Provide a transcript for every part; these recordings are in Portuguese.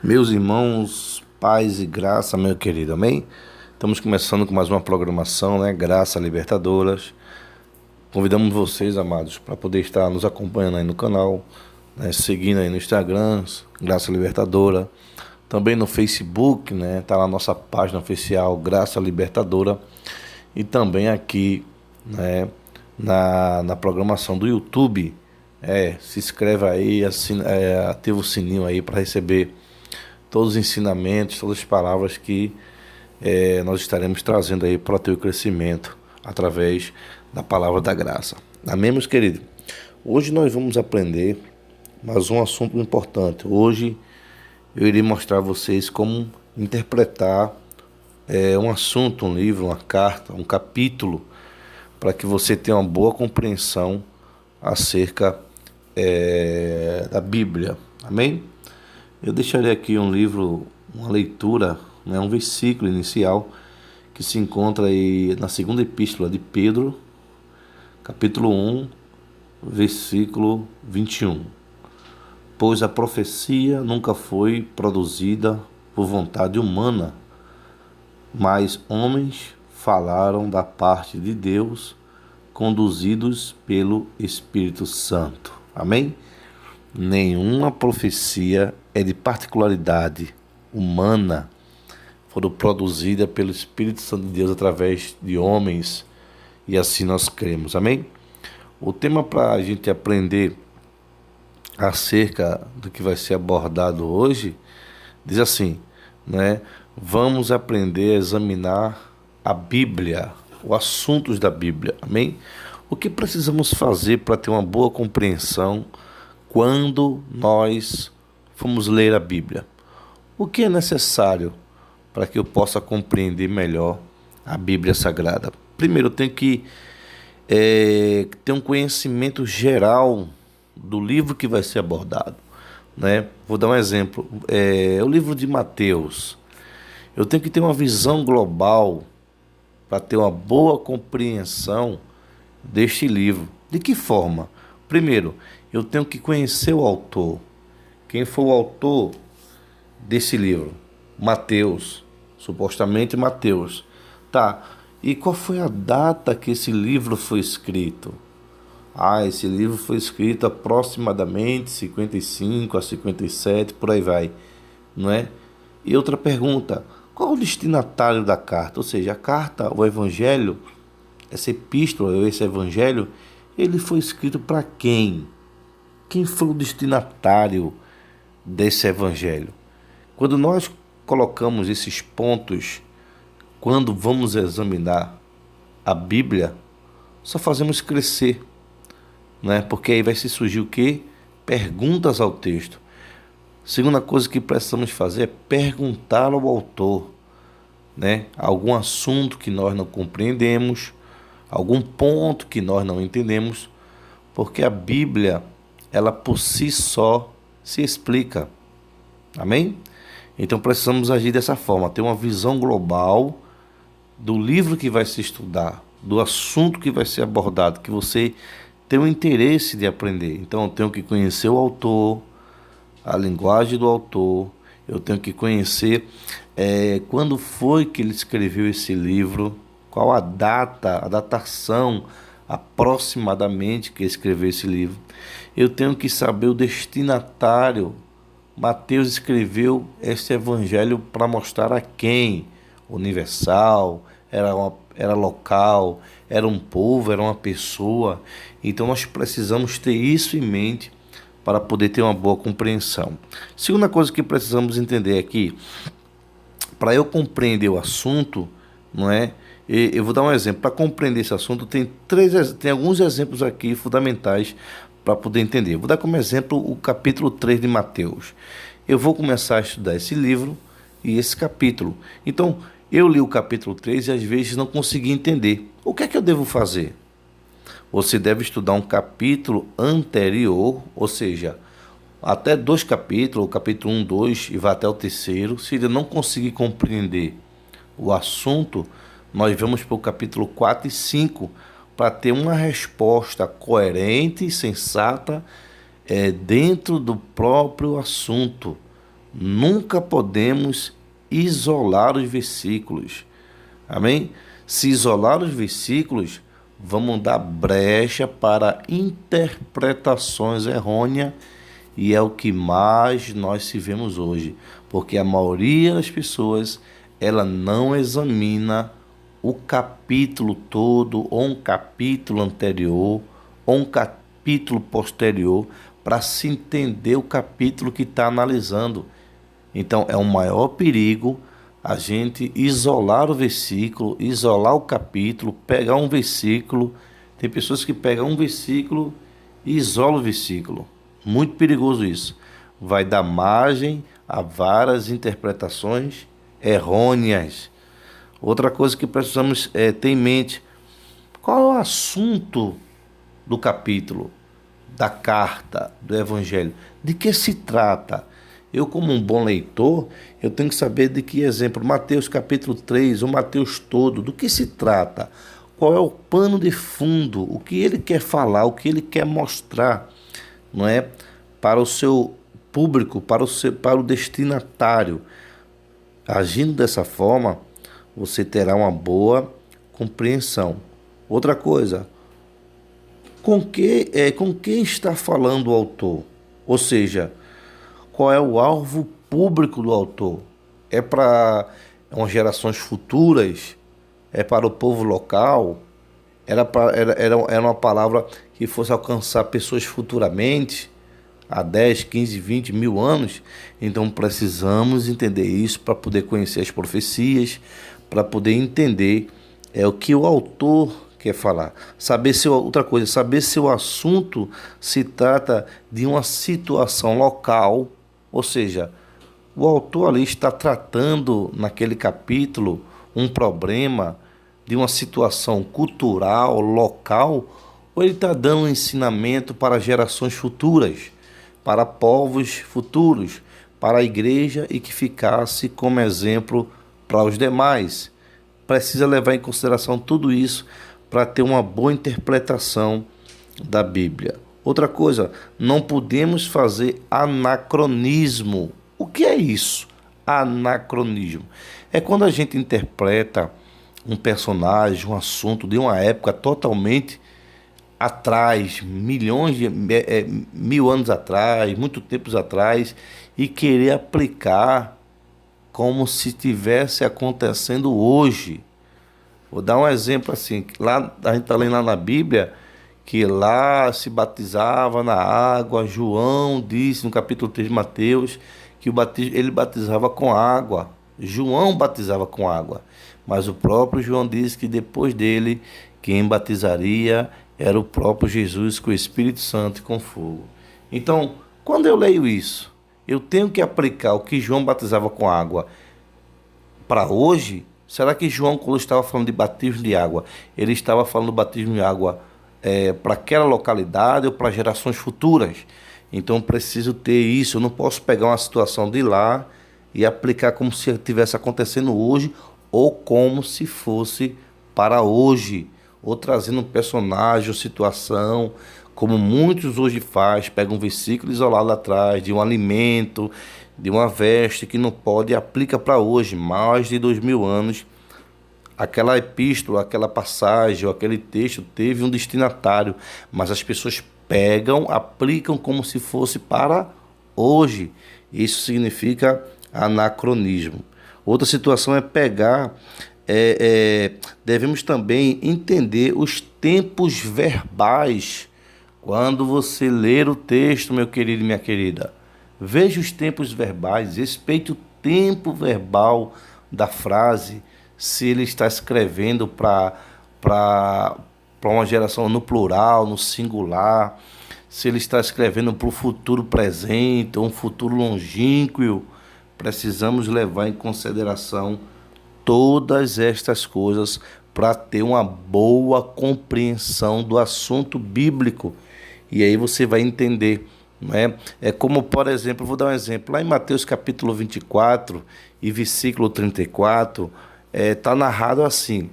Meus irmãos, paz e graça, meu querido, amém? Estamos começando com mais uma programação, né? Graça Libertadoras. Convidamos vocês, amados, para poder estar nos acompanhando aí no canal, né? Seguindo aí no Instagram, Graça Libertadora. Também no Facebook, né? Tá lá a nossa página oficial, Graça Libertadora. E também aqui, né? Na programação do YouTube. Se inscreve aí, ativa o sininho aí para receber todos os ensinamentos, todas as palavras que nós estaremos trazendo aí para o teu crescimento através da palavra da graça. Amém, meus queridos? Hoje nós vamos aprender mais um assunto importante. Hoje eu irei mostrar a vocês como interpretar um assunto, um livro, uma carta, um capítulo, para que você tenha uma boa compreensão acerca da Bíblia. Amém? Eu deixarei aqui um livro, uma leitura, né, um versículo inicial que se encontra aí na segunda epístola de Pedro, capítulo 1, versículo 21. Pois a profecia nunca foi produzida por vontade humana, mas homens falaram da parte de Deus, conduzidos pelo Espírito Santo. Amém? Nenhuma profecia é de particularidade humana, foram produzida pelo Espírito Santo de Deus através de homens, e assim nós cremos. Amém? O tema para a gente aprender acerca do que vai ser abordado hoje diz assim, né? Vamos aprender a examinar a Bíblia, os assuntos da Bíblia. Amém? O que precisamos fazer para ter uma boa compreensão quando nós formos ler a Bíblia? O que é necessário para que eu possa compreender melhor a Bíblia Sagrada? Primeiro, eu tenho que ter um conhecimento geral do livro que vai ser abordado, né? Vou dar um exemplo. O livro de Mateus. Eu tenho que ter uma visão global para ter uma boa compreensão deste livro. De que forma? Primeiro, eu tenho que conhecer o autor. Quem foi o autor desse livro? Mateus, supostamente Mateus. Tá, e qual foi a data que esse livro foi escrito? Esse livro foi escrito aproximadamente 55 a 57, por aí vai, não é? E outra pergunta, qual o destinatário da carta? Ou seja, a carta, o evangelho, essa epístola, esse evangelho, ele foi escrito para quem? Quem foi o destinatário desse evangelho? Quando nós colocamos esses pontos, quando vamos examinar a Bíblia, só fazemos crescer, né? Porque aí vai se surgir o quê? Perguntas ao texto. Segunda coisa que precisamos fazer é perguntar ao autor, né? Algum assunto que nós não compreendemos, algum ponto que nós não entendemos, porque a Bíblia, ela por si só se explica. Amém? Então precisamos agir dessa forma, ter uma visão global do livro que vai se estudar, do assunto que vai ser abordado, que você tem o interesse de aprender. Então eu tenho que conhecer o autor, a linguagem do autor, eu tenho que conhecer quando foi que ele escreveu esse livro, qual a data, a datação aproximadamente que escreveu esse livro. Eu tenho que saber o destinatário. Mateus escreveu esse evangelho para mostrar a quem? Universal, era local, era um povo, era uma pessoa. Então nós precisamos ter isso em mente para poder ter uma boa compreensão. Segunda coisa que precisamos entender aqui, para eu compreender o assunto, não é? Eu vou dar um exemplo. Para compreender esse assunto, tem alguns exemplos aqui fundamentais para poder entender. Vou dar como exemplo o capítulo 3 de Mateus. Eu vou começar a estudar esse livro e esse capítulo. Então, eu li o capítulo 3 e às vezes não consegui entender. O que é que eu devo fazer? Você deve estudar um capítulo anterior, ou seja, até 2 capítulos, o capítulo 1, 2 e vai até o terceiro. Se ele não conseguir compreender o assunto, nós vamos para o capítulo 4 e 5 para ter uma resposta coerente e sensata dentro do próprio assunto. Nunca podemos isolar os versículos. Amém? Se isolar os versículos, vamos dar brecha para interpretações errôneas, e é o que mais nós se vemos hoje, porque a maioria das pessoas, ela não examina o capítulo todo, ou um capítulo anterior, ou um capítulo posterior, para se entender o capítulo que está analisando. Então é um maior perigo a gente isolar o versículo, isolar o capítulo, pegar um versículo. Tem pessoas que pegam um versículo e isolam o versículo. Muito perigoso isso. Vai dar margem a várias interpretações errôneas. Outra coisa que precisamos ter em mente: qual é o assunto do capítulo, da carta, do evangelho? De que se trata? Eu, como um bom leitor, eu tenho que saber de que exemplo, Mateus capítulo 3, ou Mateus todo, do que se trata? Qual é o pano de fundo? O que ele quer falar, o que ele quer mostrar, não é? Para o seu público, para o destinatário. Agindo dessa forma, você terá uma boa compreensão. Outra coisa, com quem está falando o autor? Ou seja, qual é o alvo público do autor? É para umas gerações futuras? É para o povo local? Era uma palavra que fosse alcançar pessoas futuramente, há 10, 15, 20 mil anos? Então precisamos entender isso para poder conhecer as profecias, para poder entender o que o autor quer falar. Outra coisa, saber se o assunto se trata de uma situação local, ou seja, o autor ali está tratando naquele capítulo um problema de uma situação cultural, local, ou ele está dando um ensinamento para gerações futuras, para povos futuros, para a igreja, e que ficasse como exemplo para os demais. Precisa levar em consideração tudo isso para ter uma boa interpretação da Bíblia. Outra coisa, não podemos fazer anacronismo. O que é isso? Anacronismo é quando a gente interpreta um personagem, um assunto de uma época totalmente atrás, mil anos atrás, muito tempos atrás, e querer aplicar como se estivesse acontecendo hoje. Vou dar um exemplo assim, lá a gente está lendo lá na Bíblia que lá se batizava na água. João disse no capítulo 3 de Mateus que ele batizava com água. João batizava com água, mas o próprio João disse que depois dele quem batizaria era o próprio Jesus com o Espírito Santo e com fogo. Então, quando eu leio isso, eu tenho que aplicar o que João batizava com água para hoje. Será que João, quando estava falando de batismo de água, ele estava falando do batismo de água para aquela localidade ou para gerações futuras? Então preciso ter isso. Eu não posso pegar uma situação de lá e aplicar como se estivesse acontecendo hoje, ou como se fosse para hoje, ou trazendo um personagem ou situação, como muitos hoje fazem, pegam um versículo isolado atrás de um alimento, de uma veste que não pode, e aplica para hoje, mais de 2000 anos. Aquela epístola, aquela passagem, ou aquele texto teve um destinatário, mas as pessoas pegam, aplicam como se fosse para hoje. Isso significa anacronismo. Outra situação é pegar, devemos também entender os tempos verbais. Quando você ler o texto, meu querido e minha querida, veja os tempos verbais, respeite o tempo verbal da frase, se ele está escrevendo para uma geração no plural, no singular, se ele está escrevendo para o futuro presente ou um futuro longínquo. Precisamos levar em consideração todas estas coisas para ter uma boa compreensão do assunto bíblico. E aí você vai entender, não é? É como, por exemplo, vou dar um exemplo. Lá em Mateus capítulo 24 e versículo 34, está narrado assim: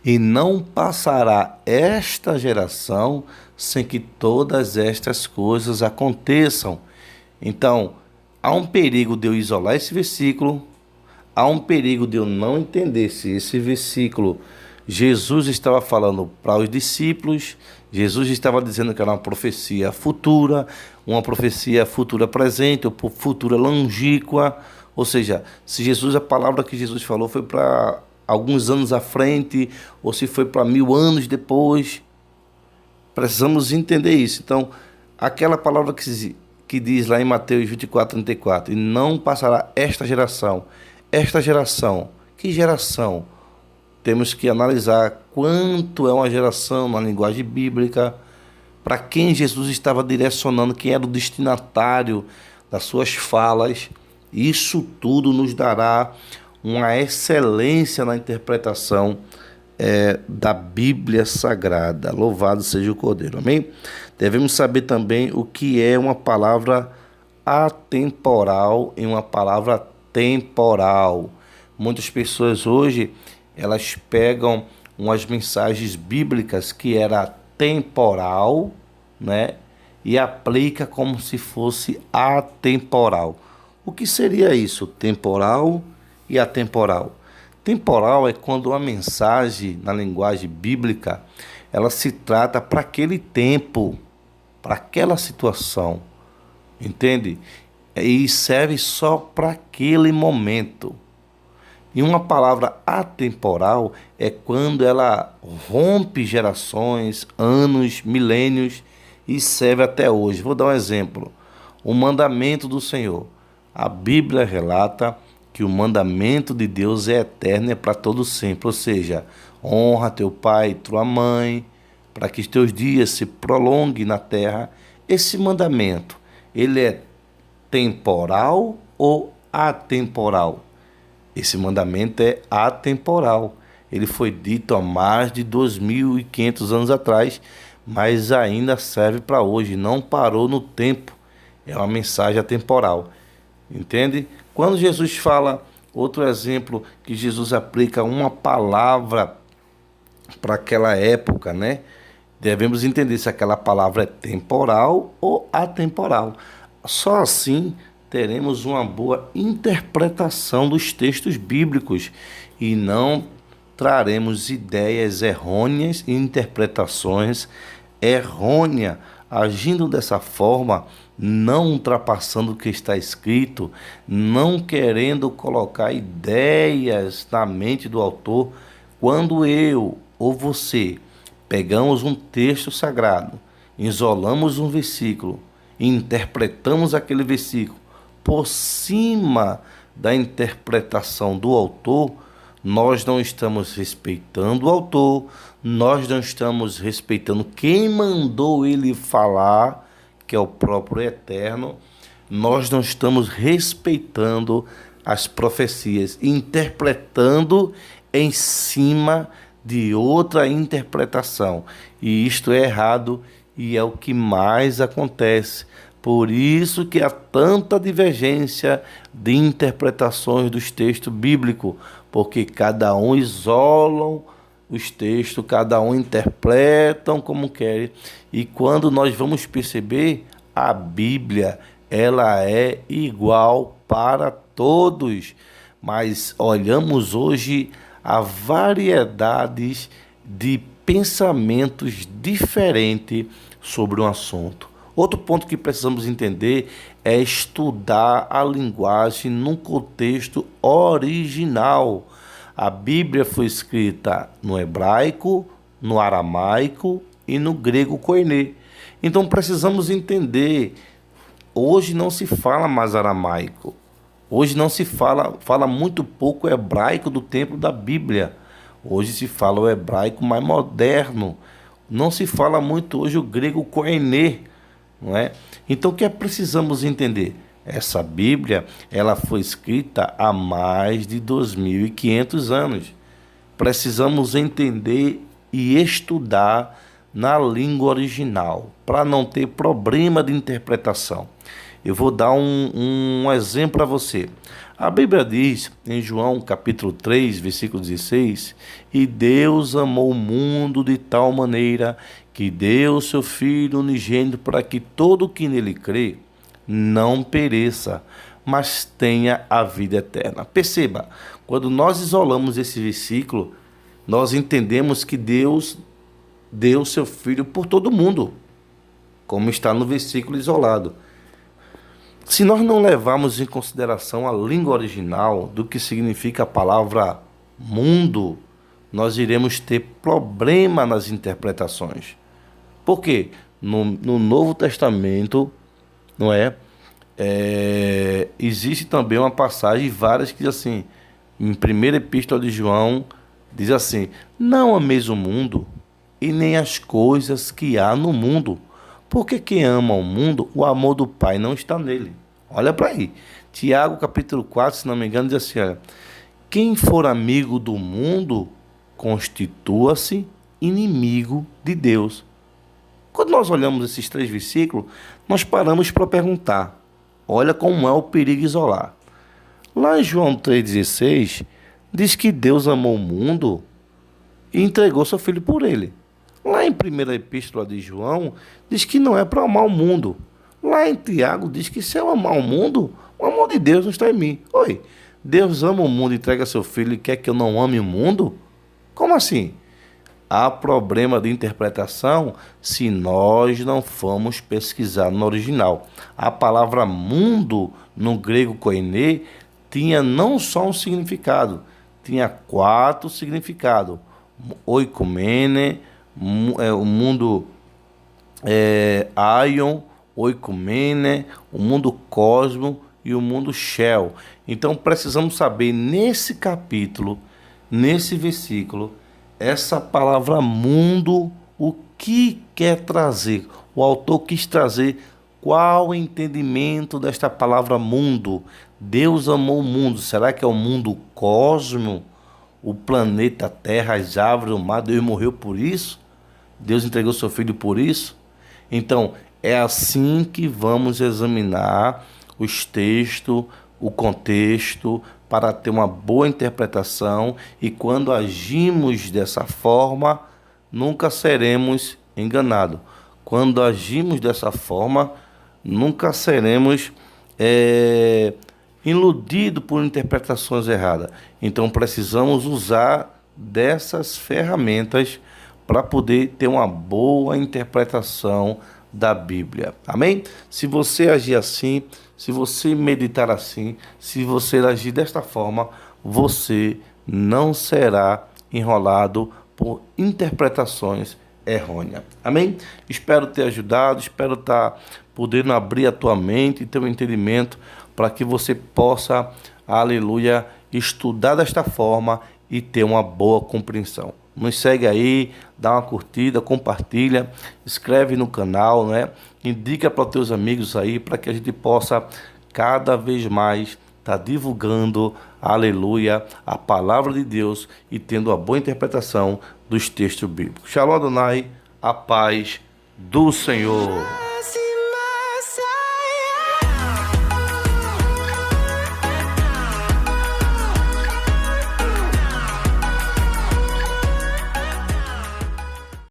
e não passará esta geração sem que todas estas coisas aconteçam. Então, há um perigo de eu isolar esse versículo, há um perigo de eu não entender se esse versículo Jesus estava falando para os discípulos, Jesus estava dizendo que era uma profecia futura presente, ou futura longínqua, ou seja, se Jesus, a palavra que Jesus falou foi para alguns anos à frente, ou se foi para 1000 anos depois, precisamos entender isso. Então, aquela palavra que diz lá em Mateus 24:34, e não passará esta geração, que geração? Temos que analisar quanto é uma geração na linguagem bíblica, para quem Jesus estava direcionando, quem era o destinatário das suas falas. Isso tudo nos dará uma excelência na interpretação da Bíblia Sagrada. Louvado seja o Cordeiro, amém? Devemos saber também o que é uma palavra atemporal e uma palavra temporal. Muitas pessoas hoje, elas pegam umas mensagens bíblicas que era temporal, né? E aplica como se fosse atemporal. O que seria isso? Temporal e atemporal. Temporal é quando uma mensagem na linguagem bíblica, ela se trata para aquele tempo, para aquela situação, entende? E serve só para aquele momento. E uma palavra atemporal é quando ela rompe gerações, anos, milênios e serve até hoje. Vou dar um exemplo. O mandamento do Senhor. A Bíblia relata que o mandamento de Deus é eterno e é para todo sempre. Ou seja, honra teu pai e tua mãe, para que os teus dias se prolonguem na terra. Esse mandamento, ele é temporal ou atemporal? Esse mandamento é atemporal. Ele foi dito há mais de 2.500 anos atrás, mas ainda serve para hoje. Não parou no tempo. É uma mensagem atemporal. Entende? Quando Jesus fala, outro exemplo, que Jesus aplica uma palavra para aquela época, né? Devemos entender se aquela palavra é temporal ou atemporal. Só assim teremos uma boa interpretação dos textos bíblicos e não traremos ideias errôneas e interpretações errôneas. Agindo dessa forma, não ultrapassando o que está escrito, não querendo colocar ideias na mente do autor. Quando eu ou você pegamos um texto sagrado, isolamos um versículo, interpretamos aquele versículo por cima da interpretação do autor, nós não estamos respeitando o autor, nós não estamos respeitando quem mandou ele falar, que é o próprio Eterno, nós não estamos respeitando as profecias, interpretando em cima de outra interpretação. E isto é errado e é o que mais acontece. Por isso que há tanta divergência de interpretações dos textos bíblicos, porque cada um isola os textos, cada um interpretam como quer. E quando nós vamos perceber, a Bíblia, ela é igual para todos. Mas olhamos hoje a variedades de pensamentos diferentes sobre um assunto. Outro ponto que precisamos entender é estudar a linguagem num contexto original. A Bíblia foi escrita no hebraico, no aramaico e no grego koiné. Então precisamos entender, hoje não se fala mais aramaico. Hoje não se fala muito pouco hebraico do tempo da Bíblia. Hoje se fala o hebraico mais moderno. Não se fala muito hoje o grego koiné, não é? Então o que precisamos entender? Essa Bíblia, ela foi escrita há mais de 2.500 anos. Precisamos entender e estudar na língua original, para não ter problema de interpretação. Eu vou dar um exemplo para você. A Bíblia diz, em João capítulo 3, versículo 16, e Deus amou o mundo de tal maneira que deu o seu Filho unigênito para que todo o que nele crê não pereça, mas tenha a vida eterna. Perceba, quando nós isolamos esse versículo, nós entendemos que Deus deu seu Filho por todo mundo, como está no versículo isolado. Se nós não levarmos em consideração a língua original do que significa a palavra mundo, nós iremos ter problema nas interpretações. Por quê? No Novo Testamento, não é? Existe também uma passagem, várias, que diz assim, em 1ª Epístola de João, diz assim: não ameis o mundo e nem as coisas que há no mundo, porque quem ama o mundo, o amor do Pai não está nele. Olha para aí. Tiago, capítulo 4, se não me engano, diz assim: olha, quem for amigo do mundo, constitua-se inimigo de Deus. Quando nós olhamos esses 3 versículos, nós paramos para perguntar. Olha como é o perigo isolar. Lá em João 3,16, diz que Deus amou o mundo e entregou seu Filho por ele. Lá em 1ª Epístola de João, diz que não é para amar o mundo. Lá em Tiago, diz que se eu amar o mundo, o amor de Deus não está em mim. Oi, Deus ama o mundo, entrega seu Filho e quer que eu não ame o mundo? Como assim? Há problema de interpretação se nós não formos pesquisar no original. A palavra mundo, no grego koiné, tinha não só um significado, tinha 4 significados. Oikumene, o mundo aion, oikumene, o mundo cosmo e o mundo shell. Então precisamos saber nesse capítulo, nesse versículo, essa palavra mundo, o que quer trazer? O autor quis trazer qual o entendimento desta palavra mundo. Deus amou o mundo. Será que é o mundo cosmo? O planeta Terra, as árvores, o mar? Deus morreu por isso? Deus entregou seu Filho por isso? Então, é assim que vamos examinar os textos, o contexto, para ter uma boa interpretação, e quando agimos dessa forma, nunca seremos enganados. Quando agimos dessa forma, nunca seremos iludidos por interpretações erradas. Então precisamos usar dessas ferramentas para poder ter uma boa interpretação da Bíblia. Amém? Se você agir assim, se você meditar assim, se você agir desta forma, você não será enrolado por interpretações errôneas. Amém? Espero ter ajudado, espero estar podendo abrir a tua mente e teu entendimento para que você possa, aleluia, estudar desta forma e ter uma boa compreensão. Nos segue aí, dá uma curtida, compartilha, inscreve no canal, né? Indica para os teus amigos aí, para que a gente possa cada vez mais estar divulgando, aleluia, a palavra de Deus e tendo a boa interpretação dos textos bíblicos. Shalom Adonai, a paz do Senhor.